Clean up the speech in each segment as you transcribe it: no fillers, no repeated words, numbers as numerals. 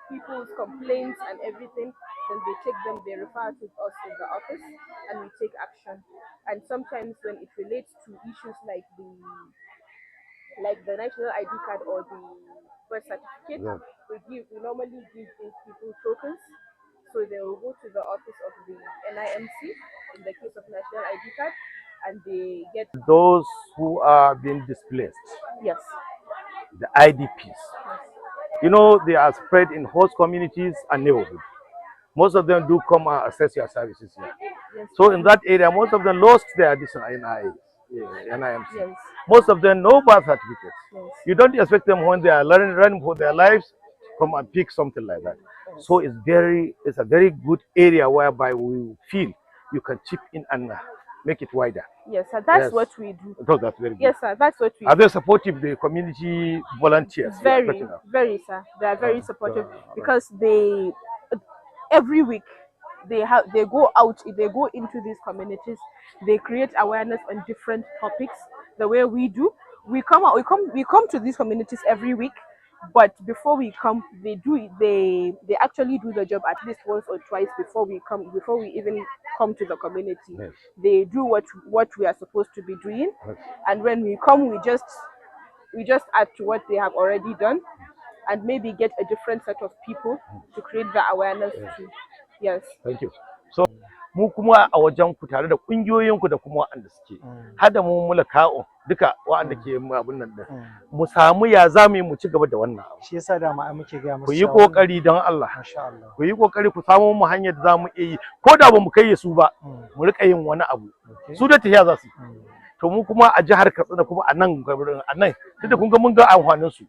people's complaints and everything, then they take them, they refer to us in the office, and we take action. And sometimes when it relates to issues like the national ID card or the birth certificate, Yeah. we normally give these people tokens. So they will go to the office of the NIMC in the case of national ID card, and they get Those who are being displaced, yes, the IDPs. You know, they are spread in host communities and neighborhoods. Most of them do come and access your services here. yes, So in that area, most of them lost their NIMC. yes, Most of them no birth certificates. yes, You don't expect them when they are running for their lives, come and pick something like that. So it's a very good area whereby we feel you can chip in and make it wider. yes, sir. That's Yes. what we do. So that's very good. Yes, sir. That's what we Are do. they supportive, the community volunteers? Very, very, sir. They are very supportive because they every week they go out, they go into these communities, they create awareness on different topics. The way we do, we come to these communities every week, but before we come, they actually do the job at least once or twice before we even come to the community. Yes. They do what we are supposed to be doing, and when we come, we just add to what they have already done, and maybe get a different set of people to create the awareness too. Yes. Thank you. So mu kuma a wajen ku tare da kungiyoyin ku da kuma waɗanda suke har da mu kawo duka waɗanda ke abun nan din mu samu ya zamu yi mu ci gaba da wannan abu. Shi yasa da ma muke ga musu ku yi kokari don Allah. Masha Allah. Ku yi kokari ku samu mu hanyar da zamu iya yi ko da ba mu kai su ba mu rika yin wani abu. Su da tafiya za su. To mu kuma a jihar Katsina kuma a nan tunda kun ga mun ga amfanin su.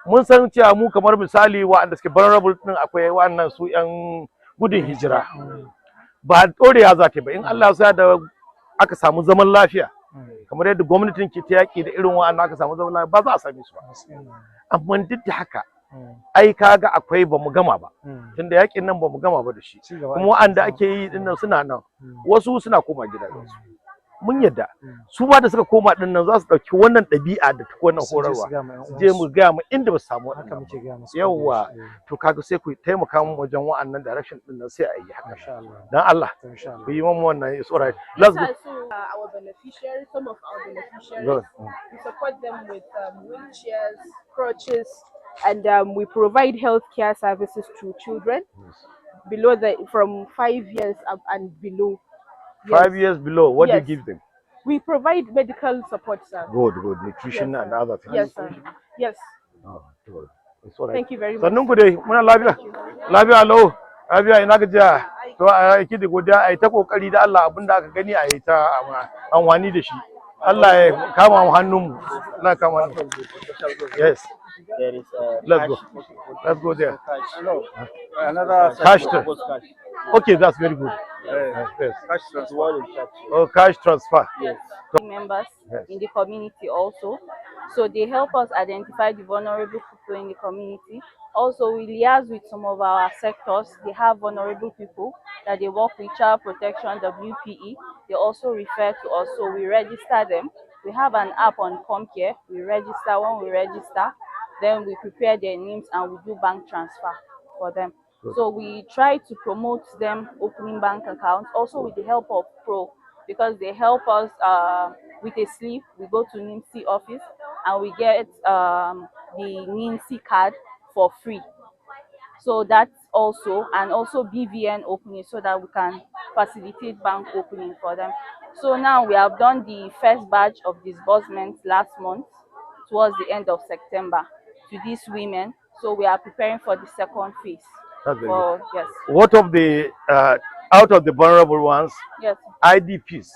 Mun san cewa mu kamar misali waɗanda suke vulnerable din akwai wannan su yan gudun hijira ba ɗorewa za ta ba in Allah ya da aka samu zaman lafiya kamar yadda gwamnatin ke ta yaƙi da irin wa'annan aka samu zaman lafiya ba za a same su ba amma duk da haka ai kaga akwai ba mu gama ba tunda yaƙin nan ba mu gama ba da shi kuma wa'anda ake yi din nan suna nan wasu suna koma gidajensu mun yadda su ba da suka koma din nan za su dauki wannan ɗabi'a da ta wannan horarwa je mu ga mu inda ba su samu haka muke ga musu yawa to kaga sai ku taimaka mu wajen wa'annan direction din nan sai a yi haka insha Allah dan Allah insha Allah ku yi mu wannan is alright let's go Our beneficiaries, some of our beneficiaries, we support them with wheelchairs, crutches, and we provide healthcare services to children from 5 years up and below. 5 years below, what do you Yes. give them? We provide medical support, sir. Good, nutrition Yes, and sir. other things. Yes, sir. Yes. Oh, good. It's all right. Thank you very much. Sannun ku dai, muna lafiya. Lafiya lau. Lafiya ina gajiya. To a yi da godiya a yi ta kokari da Allah abinda aka gani a yi ta amfani da shi. Allah ya kama mu hannun mu. Allah ya kama mu. Yes. There is Let's go. Let's go there. no, another Cash section transfer. was cash. Okay, that's very good. Yes. Cash transfer. Oh, cash transfer. Yes. Members Yes. in the community also. So they help us identify the vulnerable people in the community. Also, we liaise with some of our sectors. They have vulnerable people that they work with, child protection, WPE. They also refer to us, so we register them. We have an app on ComCare. We register. When we register, then we prepare their names and we do bank transfer for them. So we try to promote them opening bank accounts, also with the help of Pro, because they help us with a slip. We go to NIMC office and we get the NIMC card for free. So that's also, and also BVN opening so that we can facilitate bank opening for them. So now we have done the first batch of disbursements last month towards the end of September to these women. So we are preparing for the second phase. That's very good. Yes. What of the out of the vulnerable ones, Yes. IDPs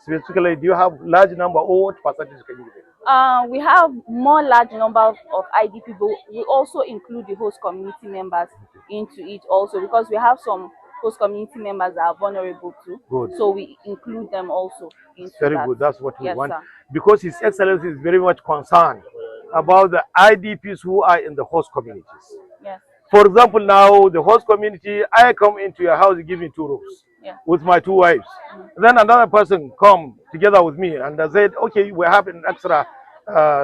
specifically, do you have large number or what percentage can you give? We have more large numbers of IDP, but we also include the host community members into it also, because we have some host community members that are vulnerable too. Good. So we include them also into Very that. good. That's what we Yes, want. sir. Because His Excellency is very much concerned about the IDPs who are in the host communities. Yes. For example, now the host community, I come into your house, you give me 2 rooms Yeah. with my 2 wives. Then another person come together with me and they said, okay, we have an extra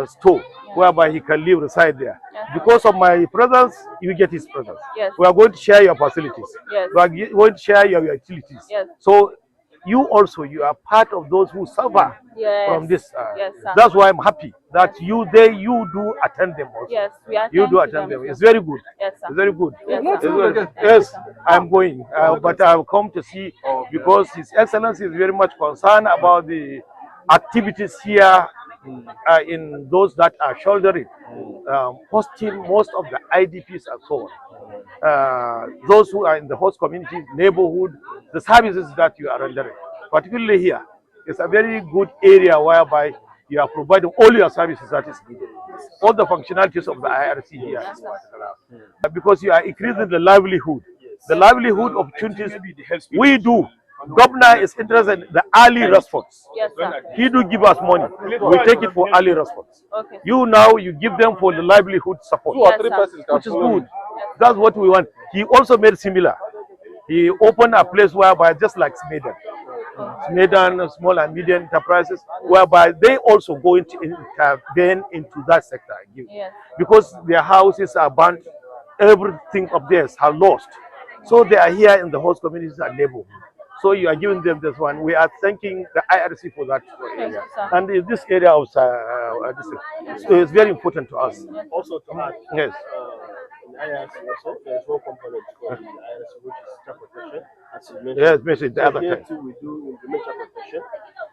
store whereby he can live, reside there. Because of my presence, you get his presence. Yes. We are going to share your facilities. Yes. We are going to share your utilities. Yes. So you also, you are part of those who suffer Yes. from this. Yes, sir. That's why I'm happy that you do attend them also. Yes, we are. You do attend them. It's very good. Yes, sir. It's very good. Yes, It's sir. very good. Yes, Yes, sir. I'm going, but I've come to see because His Excellency is very much concerned about the activities here in those that are shouldering, hosting most of the IDPs and so on. Those who are in the host community, neighborhood, the services that you are rendering, particularly here, it's a very good area whereby you are providing all your services that is needed, all the functionalities of the IRC here, because you are increasing the livelihood, opportunities. We do. Governor is interested in the early response. Yes, sir. He do give us money. We take it for early response. Okay. You now you give them for the livelihood support, Yes, sir. which is good. That's what we want. He also made similar. He opened a place whereby just like Smedan, small and medium enterprises, whereby they also go into intervene into that sector again. Yes. Because their houses are burnt, everything of theirs are lost. So they are here in the host communities and neighborhood. So you are giving them this one. We are thanking the IRC for that area. And in this area of so it's very important to us. Also to add, Yes. in IRC also, there's one component called the IRC, which is child protection, as you mentioned. Yes, mentioned the So other here kind. too, we do implement child protection.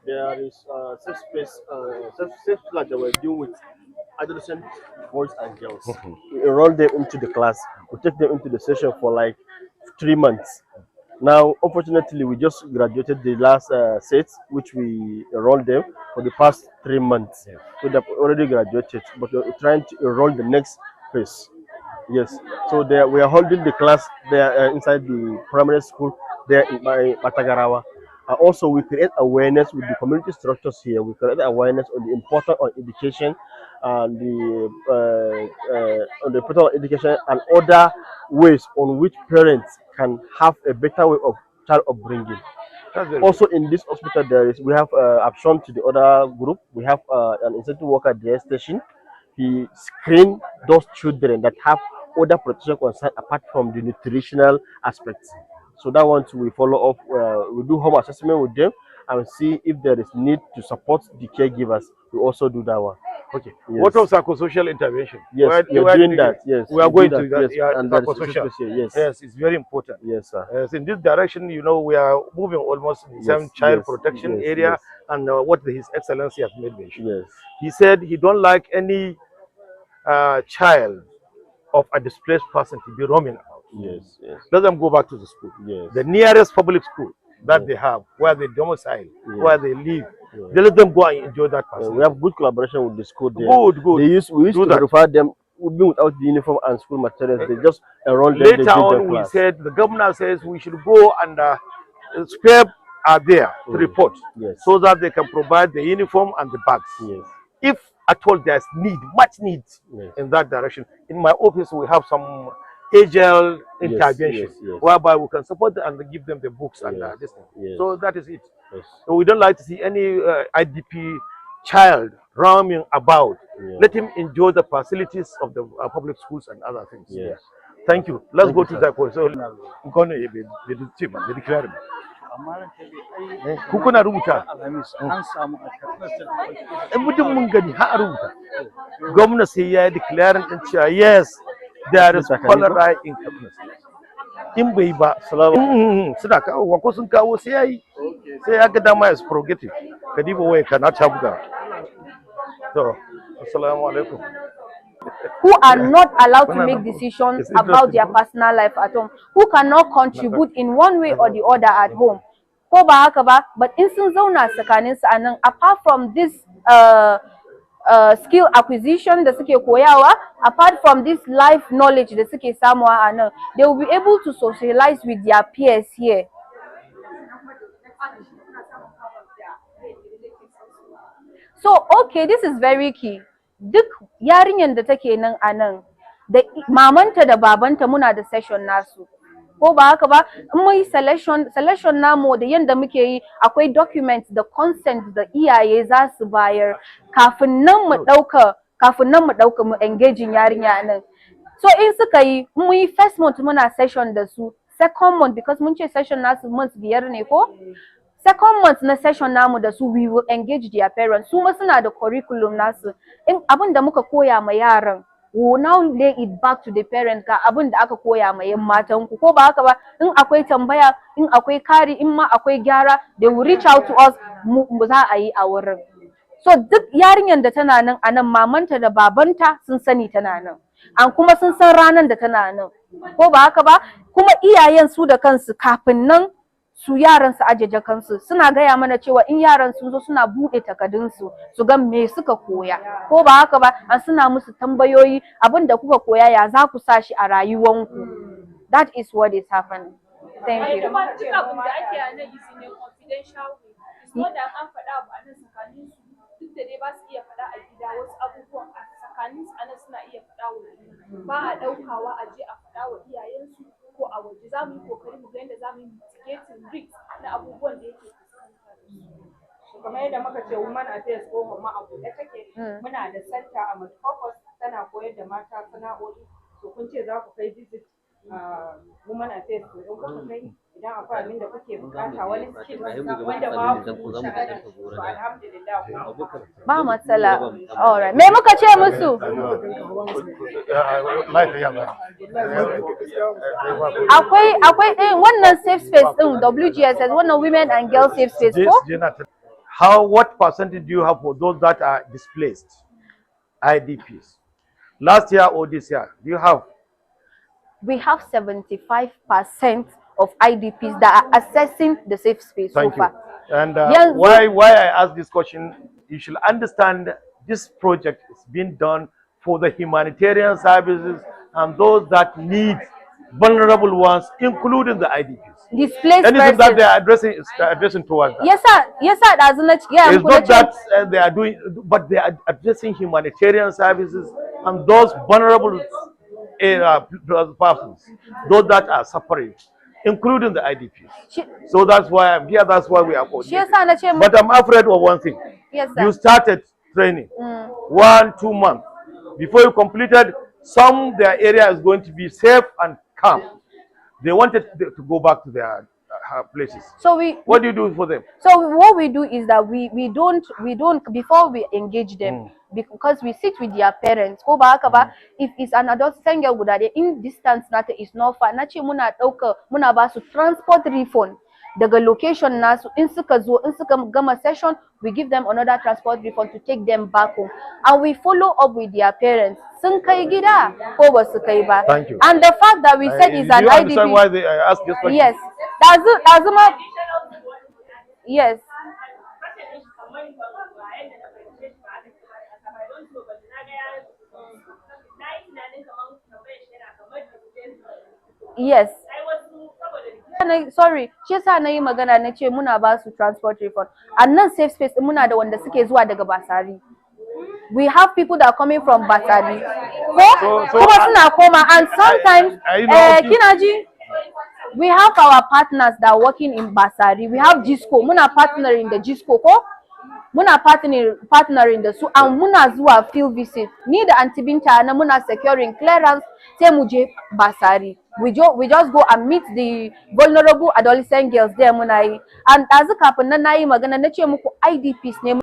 There is safe space, safe like that we're doing with adolescent boys and girls. We enroll them into the class. We take them into the session for like 3 months. Now, unfortunately, we just graduated the last set, which we enrolled them for the past 3 months. So they've already graduated, but we're trying to enroll the next phase. Yes. So there we are holding the class there inside the primary school there in my Matagarawa. Also, we create awareness with the community structures here. We create awareness on the importance of education and on the importance of education and other ways on which parents can have a better way of child upbringing. Also, in this hospital, we have I've shown to the other group. We have an incentive worker at the station. He screen those children that have other protection concerns apart from the nutritional aspects. So that one too, we follow up. We do home assessment with them and see if there is need to support the caregivers. We also do that one. Okay. Yes. What of psychosocial intervention? Yes, we are doing that. Yes, we are we do going to that. that. Yes, Yeah, and that is psychosocial. especially- yes. Yes, it's very important. Yes, sir. Yes, in this direction, we are moving almost in the same child yes, protection yes, area, yes. and what His Excellency has made mention. Yes. He said he don't like any child of a displaced person to be roaming out. Yes, yes, Let them go back to the school. yes. The nearest public school that they have, where they domicile, where they live, they let them go and enjoy that person. We have good collaboration with the school there. Good, good. We used Do to that. refer them even without the uniform and school materials. They just enroll them. Later they give on, them we class. said the governor says we should go and spare are there to report, Yes. so that they can provide the uniform and the bags. Yes. If at all there's much need Yes. in that direction. In my office, we have some agile intervention yes. whereby we can support them and give them the books and Yes. this thing. Yes. So that is it. Yes. So we don't like to see any IDP child roaming about. Yeah. Let him enjoy the facilities of the public schools and other things. Yes. Yeah. Thank you. Let's Thank go you, to sir. that point. So, kuna rubuta. an samu a Katsina Mutum mun gani har a rubuta. Gwamna sai ya declaring din cewa yes, there is cholera in Katsina. In bai ba, suna kawo ko sun kawo sai yayi. Sai ya ga dama is prerogative. Kadiba waya kana ta buga. So, assalamu alaikum. Who are not allowed to make decisions about their personal life at home, who cannot contribute in one way or the other at home. Ko ba haka ba, but in sun zauna tsakanin su anan, apart from this skill acquisition da suke koyawa, apart from this life knowledge da suke samuwa anan, they will be able to socialize with their peers here. So, okay, this is very key. Duk yarinyar da take nan a nan, da mamanta da babanta muna da session nasu. ko ba haka ba. In mun yi selection namu da yanda muke yi, akwai documents da consent da iyaye za su bayar kafin nan mu ɗauka mu engaging yarinya nan. So in suka yi, mun yi first month muna session da su, second month because mun ce session nasu month 5 ne ko, second month na session namu da su, we will engage their parents. Su ma suna da curriculum nasu, in abin da muka koya ma yaran, we will now lay it back to the parents ga abin da aka koya ma yan matan ku, ko ba haka ba. In akwai tambaya, in akwai kari, in ma akwai gyara, they will reach out to us, mu za a yi a wurin. So duk yarinyar da tana nan a nan, mamanta da babanta sun sani tana nan, an kuma sun san ranar da tana nan, ko ba haka ba. Kuma iyayen su da kansu kafin nan su yaran su ajeje kansu suna gaya mana cewa in yaran sun zo suna bude takardunsu su ga me suka koya, ko ba haka ba. An suna musu tambayoyi, abin da kuka koya ya za ku sa shi a rayuwanku. That is what is happening. Thank you. Duk da dai ba su iya faɗa a gida, wasu abubuwan a tsakanin su anan suna iya faɗa wa juna, ba a ɗaukawa a je a faɗa wa iyayensu ko a waje. Za mu yi kokari mu ga yadda za mu yi mitigating risk na abubuwan da yake fuskanta da su. Kamar yadda muka ce women affairs ko ma a buɗe take, muna da center a multipurpose tana koyar da mata sana'o'i. To kun ce za ku kai visit women affairs, to in kuka kai, idan akwai abin da kuke bukata wani skill wanda babu sha'ada, to alhamdulillah ba matsala. Alright, me muka ce musu? Akwai wannan safe space din WGSS, wannan women and girls safe space ko? What percentage do you have for those that are displaced, IDPs? Last year or this year, do you have? We have 75% of IDPs that are accessing the safe space so far. And why I ask this question, you should understand this project is being done for the humanitarian services and those that need vulnerable ones, including the IDPs. Displaced Anything that persons. they are addressing towards that. Yes, sir. That's not. Yeah, it's not that they are doing, but they are addressing humanitarian services and those vulnerable persons, those that are suffering, including the IDPs. So that's why I'm here. That's why we are coordinating. But I'm afraid of one thing. Yes, sir. You started training 1-2 months before you completed. Their area is going to be safe and calm. They wanted to go back to their places. So what do you do for them? So what we do is that we don't before we engage them, because we sit with their parents. Ko ba haka ba, if it's an adult single guda dai, in distance nata is not far, nace muna ba su transport refund daga location nasu. In suka gama session, we give them another transport refund to take them back home, and we follow up with their parents. Sun kai gida ko ba su kai ba. Thank you. And the fact that we said is an IDP. Do you understand why they asked this question? Yes. Yes. Yes. Sorry, shi yasa na yi magana na ce muna ba su transport refund. And nan safe space muna da wanda suke zuwa daga Basari. We have people that are coming from Basari. Kuma suna koma, and sometimes kinaji, we have our partners that are working in Basari. We have Gisco. Muna partnering the Gisco ko? Muna partnering da su, and muna zuwa field visit. Ni da Aunty Binta na muna securing clearance sai mu je Basari. We just go and meet the vulnerable adolescent girls there muna yi. And azu kafin nan nayi magana na ce muku IDPs ne.